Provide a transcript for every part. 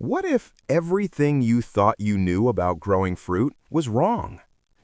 What if everything you thought you knew about growing fruit was wrong?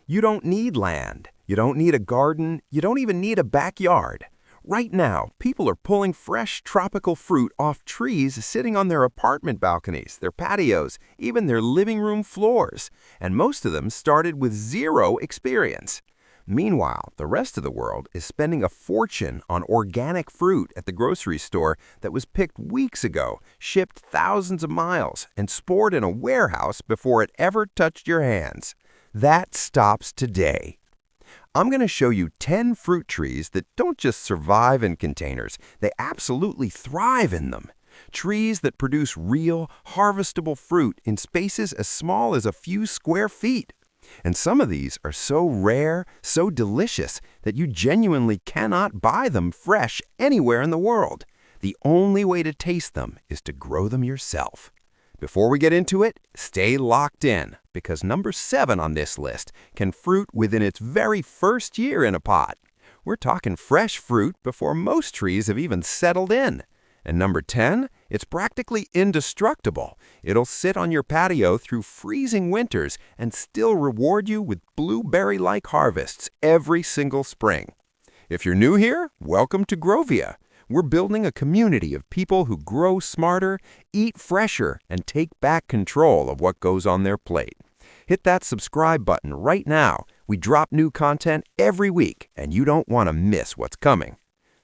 You don't need land, you don't need a garden, you don't even need a backyard. Right now, people are pulling fresh tropical fruit off trees sitting on their apartment balconies, their patios, even their living room floors, and most of them started with zero experience. Meanwhile, the rest of the world is spending a fortune on organic fruit at the grocery store that was picked weeks ago, shipped thousands of miles, and stored in a warehouse before it ever touched your hands. That stops today. I'm going to show you 10 fruit trees that don't just survive in containers, they absolutely thrive in them. Trees that produce real, harvestable fruit in spaces as small as a few square feet. And some of these are so rare, so delicious, that you genuinely cannot buy them fresh anywhere in the world. The only way to taste them is to grow them yourself. Before we get into it, stay locked in, because number 7 on this list can fruit within its very first year in a pot. We're talking fresh fruit before most trees have even settled in. And number 10, it's practically indestructible. It'll sit on your patio through freezing winters and still reward you with blueberry-like harvests every single spring. If you're new here, welcome to Grovia. We're building a community of people who grow smarter, eat fresher, and take back control of what goes on their plate. Hit that subscribe button right now. We drop new content every week, and you don't want to miss what's coming.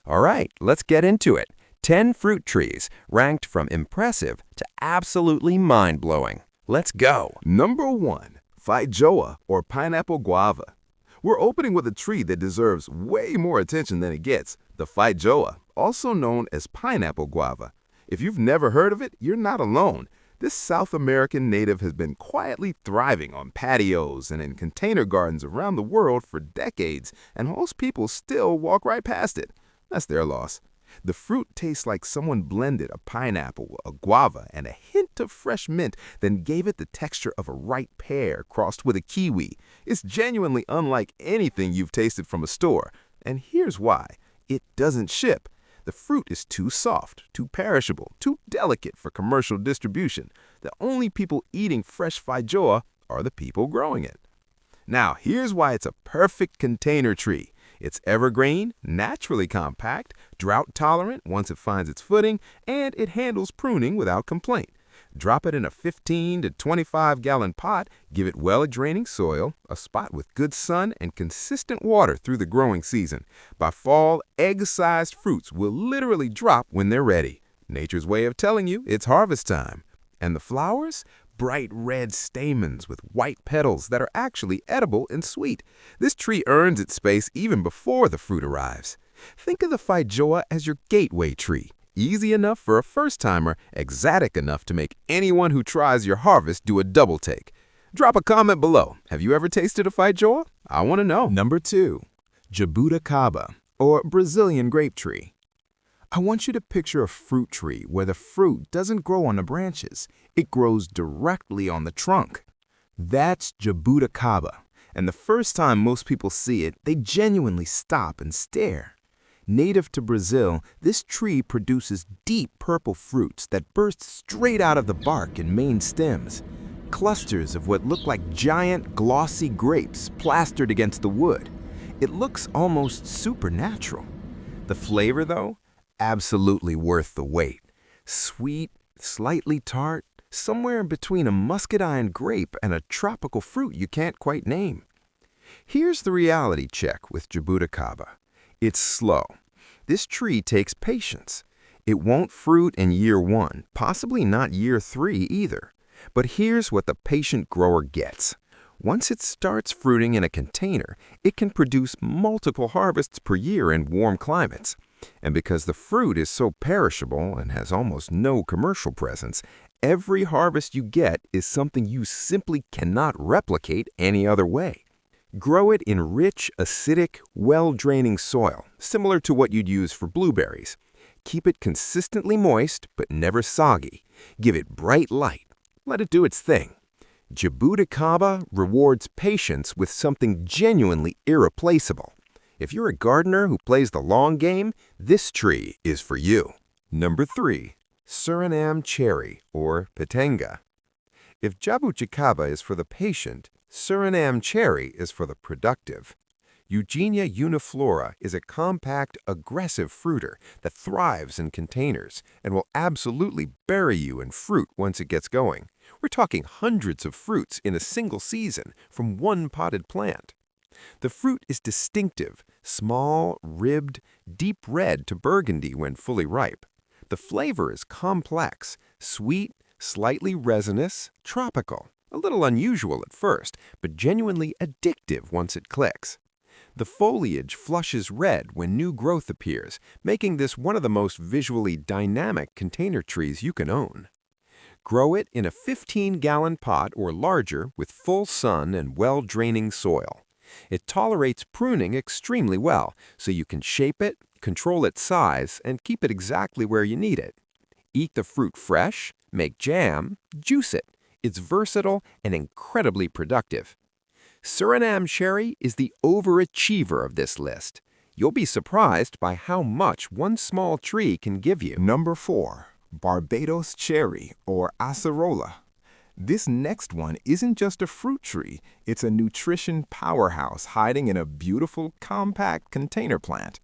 All right, let's get into it. 10 fruit trees ranked from impressive to absolutely mind-blowing. Let's go. Number 1. Feijoa, or pineapple guava. We're opening with a tree that deserves way more attention than it gets, the Feijoa, also known as pineapple guava. If you've never heard of it, you're not alone. This South American native has been quietly thriving on patios and in container gardens around the world for decades, and most people still walk right past it. That's their loss. The fruit tastes like someone blended a pineapple, a guava, and a hint of fresh mint, then gave it the texture of a ripe pear crossed with a kiwi. It's genuinely unlike anything you've tasted from a store. And here's why. It doesn't ship. The fruit is too soft, too perishable, too delicate for commercial distribution. The only people eating fresh feijoa are the people growing it. Now, here's why it's a perfect container tree. It's evergreen, naturally compact, drought-tolerant once it finds its footing, and it handles pruning without complaint. Drop it in a 15 to 25-gallon pot, give it well-draining soil, a spot with good sun, and consistent water through the growing season. By fall, egg-sized fruits will literally drop when they're ready. Nature's way of telling you it's harvest time. And the flowers? Bright red stamens with white petals that are actually edible and sweet. This tree earns its space even before the fruit arrives. Think of the feijoa as your gateway tree. Easy enough for a first-timer, exotic enough to make anyone who tries your harvest do a double take. Drop a comment below. Have you ever tasted a feijoa? I want to know. Number 2. Jaboticaba, or Brazilian grape tree. I want you to picture a fruit tree where the fruit doesn't grow on the branches. It grows directly on the trunk. That's Jaboticaba, and the first time most people see it, they genuinely stop and stare. Native to Brazil, this tree produces deep purple fruits that burst straight out of the bark and main stems. Clusters of what look like giant, glossy grapes plastered against the wood. It looks almost supernatural. The flavor, though? Absolutely worth the wait. Sweet, slightly tart, somewhere in between a muscadine grape and a tropical fruit you can't quite name. Here's the reality check with Jaboticaba. It's slow. This tree takes patience. It won't fruit in year 1, possibly not year 3 either. But here's what the patient grower gets. Once it starts fruiting in a container, it can produce multiple harvests per year in warm climates. And because the fruit is so perishable and has almost no commercial presence, every harvest you get is something you simply cannot replicate any other way. Grow it in rich, acidic, well-draining soil, similar to what you'd use for blueberries. Keep it consistently moist, but never soggy. Give it bright light. Let it do its thing. Jaboticaba rewards patience with something genuinely irreplaceable. If you're a gardener who plays the long game, this tree is for you. Number 3. Surinam cherry, or pitanga. If Jaboticaba is for the patient, Surinam cherry is for the productive. Eugenia uniflora is a compact, aggressive fruiter that thrives in containers and will absolutely bury you in fruit once it gets going. We're talking hundreds of fruits in a single season from one potted plant. The fruit is distinctive, small, ribbed, deep red to burgundy when fully ripe. The flavor is complex, sweet, slightly resinous, tropical, a little unusual at first, but genuinely addictive once it clicks. The foliage flushes red when new growth appears, making this one of the most visually dynamic container trees you can own. Grow it in a 15-gallon pot or larger with full sun and well-draining soil. It tolerates pruning extremely well, so you can shape it, control its size, and keep it exactly where you need it. Eat the fruit fresh, make jam, juice it. It's versatile and incredibly productive. Surinam cherry is the overachiever of this list. You'll be surprised by how much one small tree can give you. Number 4. Barbados cherry, or Acerola. This next one isn't just a fruit tree, it's a nutrition powerhouse hiding in a beautiful, compact container plant.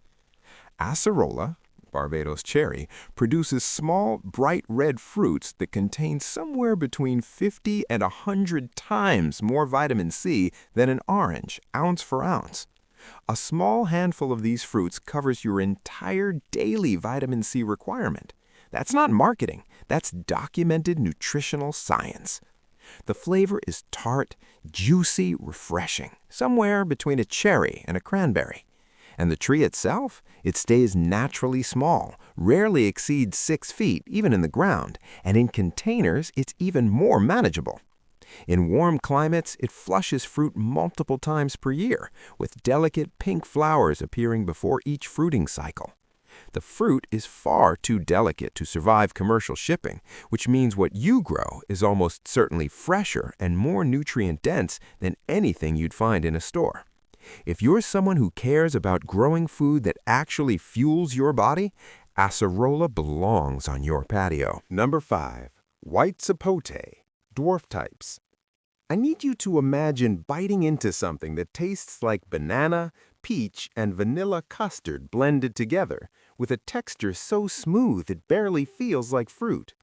Acerola, Barbados cherry, produces small, bright red fruits that contain somewhere between 50 and 100 times more vitamin C than an orange, ounce for ounce. A small handful of these fruits covers your entire daily vitamin C requirement. That's not marketing, that's documented nutritional science. The flavor is tart, juicy, refreshing, somewhere between a cherry and a cranberry. And the tree itself? It stays naturally small, rarely exceeds 6 feet, even in the ground, and in containers, it's even more manageable. In warm climates, it flushes fruit multiple times per year, with delicate pink flowers appearing before each fruiting cycle. The fruit is far too delicate to survive commercial shipping, which means what you grow is almost certainly fresher and more nutrient-dense than anything you'd find in a store. If you're someone who cares about growing food that actually fuels your body, Acerola belongs on your patio. Number 5. White Sapote, Dwarf types. I need you to imagine biting into something that tastes like banana, peach, and vanilla custard blended together, with a texture so smooth it barely feels like fruit.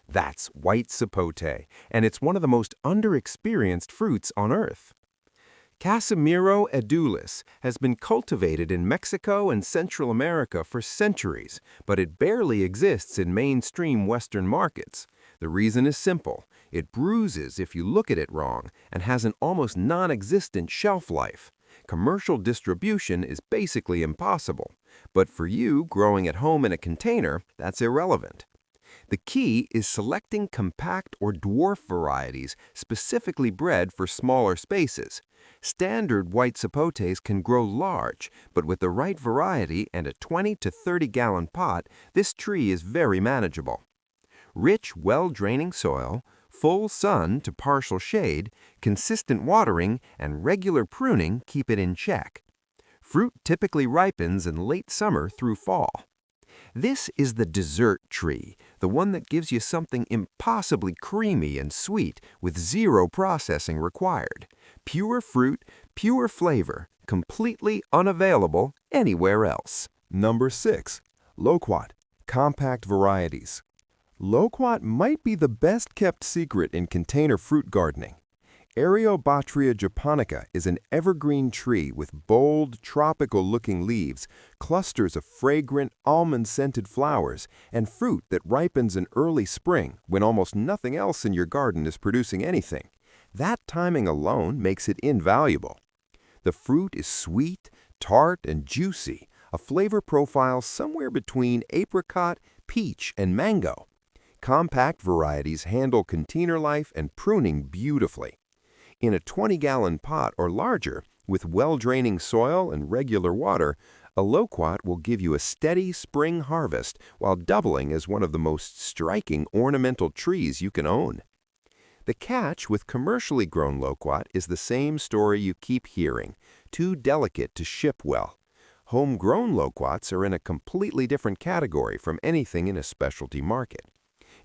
That's white sapote, and it's one of the most underexperienced fruits on Earth. Casimiro edulis has been cultivated in Mexico and Central America for centuries, but it barely exists in mainstream Western markets. The reason is simple. It bruises if you look at it wrong and has an almost non-existent shelf life. Commercial distribution is basically impossible. But for you growing at home in a container, that's irrelevant. The key is selecting compact or dwarf varieties specifically bred for smaller spaces. Standard white sapotes can grow large, but with the right variety and a 20 to 30-gallon pot, this tree is very manageable. Rich, well-draining soil, full sun to partial shade, consistent watering, and regular pruning keep it in check. Fruit typically ripens in late summer through fall. This is the dessert tree, the one that gives you something impossibly creamy and sweet with zero processing required. Pure fruit, pure flavor, completely unavailable anywhere else. Number 6. Loquat, compact varieties. Loquat might be the best-kept secret in container fruit gardening. Areobatria japonica is an evergreen tree with bold, tropical-looking leaves, clusters of fragrant, almond-scented flowers, and fruit that ripens in early spring when almost nothing else in your garden is producing anything. That timing alone makes it invaluable. The fruit is sweet, tart, and juicy, a flavor profile somewhere between apricot, peach, and mango. Compact varieties handle container life and pruning beautifully. In a 20-gallon pot or larger, with well-draining soil and regular water, a loquat will give you a steady spring harvest while doubling as one of the most striking ornamental trees you can own. The catch with commercially grown loquat is the same story you keep hearing: too delicate to ship well. Homegrown loquats are in a completely different category from anything in a specialty market.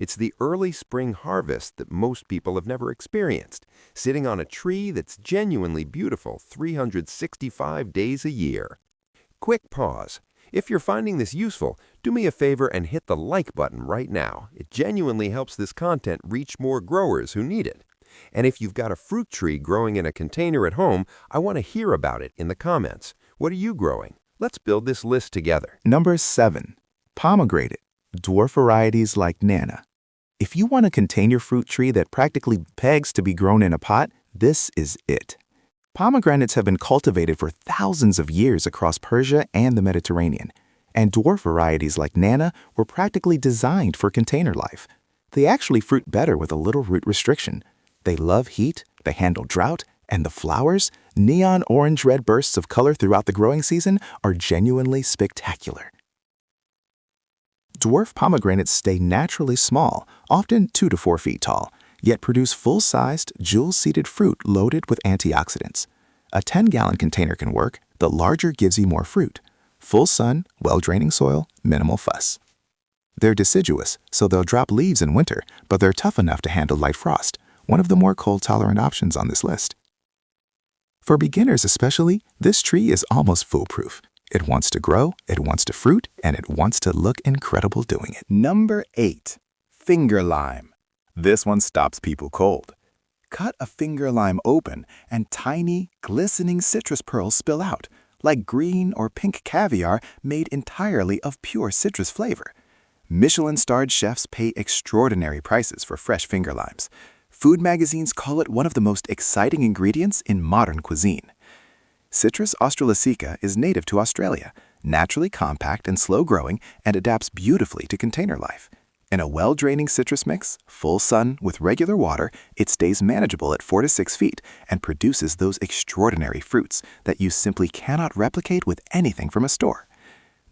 It's the early spring harvest that most people have never experienced, sitting on a tree that's genuinely beautiful 365 days a year. Quick pause. If you're finding this useful, do me a favor and hit the like button right now. It genuinely helps this content reach more growers who need it. And if you've got a fruit tree growing in a container at home, I want to hear about it in the comments. What are you growing? Let's build this list together. Number 7. Pomegranate. Dwarf varieties like Nana. If you want to contain your fruit tree that practically begs to be grown in a pot, this is it. Pomegranates have been cultivated for thousands of years across Persia and the Mediterranean, and dwarf varieties like Nana were practically designed for container life. They actually fruit better with a little root restriction. They love heat, they handle drought, and the flowers, neon orange-red bursts of color throughout the growing season, are genuinely spectacular. Dwarf pomegranates stay naturally small, often 2 to 4 feet tall, yet produce full-sized, jewel-seeded fruit loaded with antioxidants. A 10-gallon container can work. The larger gives you more fruit. Full sun, well-draining soil, minimal fuss. They're deciduous, so they'll drop leaves in winter, but they're tough enough to handle light frost, one of the more cold-tolerant options on this list. For beginners especially, this tree is almost foolproof. It wants to grow, it wants to fruit, and it wants to look incredible doing it. Number 8. Finger lime. This one stops people cold. Cut a finger lime open and tiny, glistening citrus pearls spill out, like green or pink caviar made entirely of pure citrus flavor. Michelin-starred chefs pay extraordinary prices for fresh finger limes. Food magazines call it one of the most exciting ingredients in modern cuisine. Citrus australasica is native to Australia, naturally compact and slow-growing, and adapts beautifully to container life. In a well-draining citrus mix, full sun with regular water, it stays manageable at 4 to 6 feet and produces those extraordinary fruits that you simply cannot replicate with anything from a store.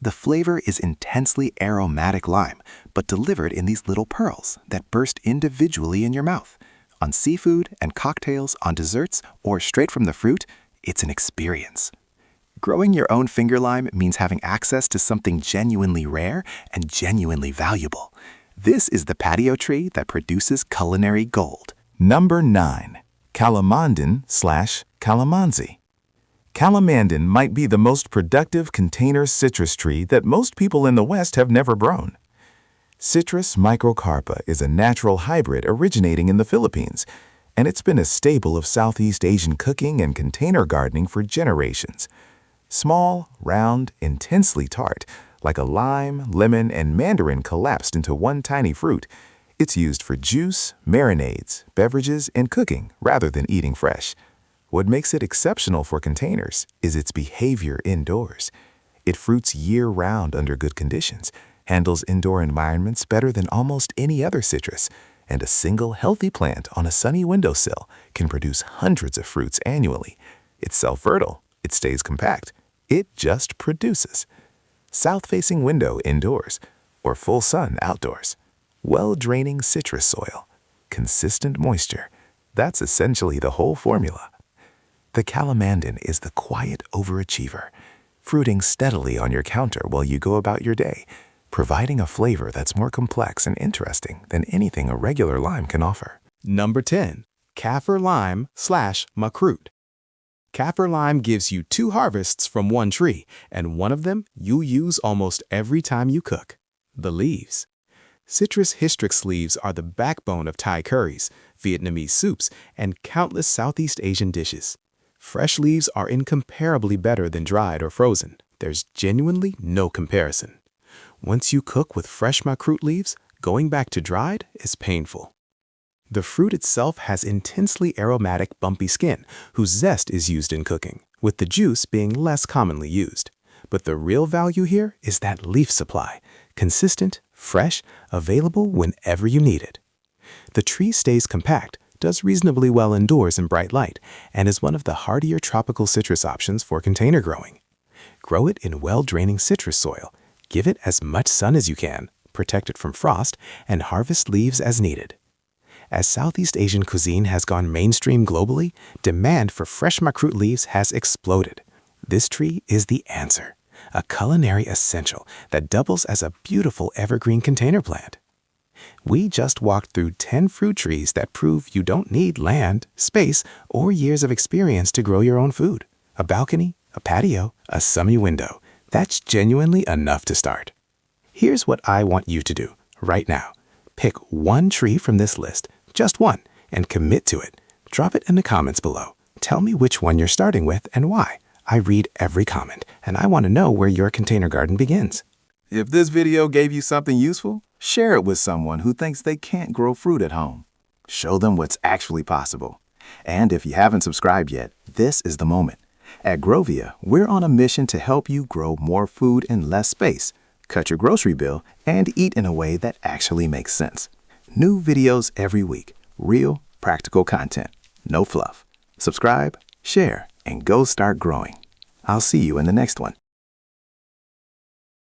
The flavor is intensely aromatic lime, but delivered in these little pearls that burst individually in your mouth. On seafood and cocktails, on desserts, or straight from the fruit, it's an experience. Growing your own finger lime means having access to something genuinely rare and genuinely valuable. This is the patio tree that produces culinary gold. Number 9. Calamondin/Calamansi. Calamondin might be the most productive container citrus tree that most people in the West have never grown. Citrus microcarpa is a natural hybrid originating in the Philippines, and it's been a staple of Southeast Asian cooking and container gardening for generations. Small, round, intensely tart, like a lime, lemon, and mandarin collapsed into one tiny fruit, it's used for juice, marinades, beverages, and cooking rather than eating fresh. What makes it exceptional for containers is its behavior indoors. It fruits year-round under good conditions, handles indoor environments better than almost any other citrus, and a single healthy plant on a sunny windowsill can produce hundreds of fruits annually. It's self-fertile. It stays compact. It just produces. South-facing window indoors, or full sun outdoors. Well-draining citrus soil. Consistent moisture. That's essentially the whole formula. The Calamondin is the quiet overachiever, fruiting steadily on your counter while you go about your day, providing a flavor that's more complex and interesting than anything a regular lime can offer. Number 10. Kaffir lime/Makrut. Kaffir lime gives you 2 harvests from one tree, and one of them you use almost every time you cook: the leaves. Citrus hystrix leaves are the backbone of Thai curries, Vietnamese soups, and countless Southeast Asian dishes. Fresh leaves are incomparably better than dried or frozen. There's genuinely no comparison. Once you cook with fresh Makrut leaves, going back to dried is painful. The fruit itself has intensely aromatic, bumpy skin, whose zest is used in cooking, with the juice being less commonly used. But the real value here is that leaf supply, consistent, fresh, available whenever you need it. The tree stays compact, does reasonably well indoors in bright light, and is one of the hardier tropical citrus options for container growing. Grow it in well-draining citrus soil, give it as much sun as you can, protect it from frost, and harvest leaves as needed. As Southeast Asian cuisine has gone mainstream globally, demand for fresh Makrut leaves has exploded. This tree is the answer, a culinary essential that doubles as a beautiful evergreen container plant. We just walked through 10 fruit trees that prove you don't need land, space, or years of experience to grow your own food. A balcony, a patio, a sunny window. That's genuinely enough to start. Here's what I want you to do right now. Pick one tree from this list, just one, and commit to it. Drop it in the comments below. Tell me which one you're starting with and why. I read every comment, and I want to know where your container garden begins. If this video gave you something useful, share it with someone who thinks they can't grow fruit at home. Show them what's actually possible. And if you haven't subscribed yet, this is the moment. At Grovia, we're on a mission to help you grow more food in less space, cut your grocery bill, and eat in a way that actually makes sense. New videos every week. Real, practical content. No fluff. Subscribe, share, and go start growing. I'll see you in the next one.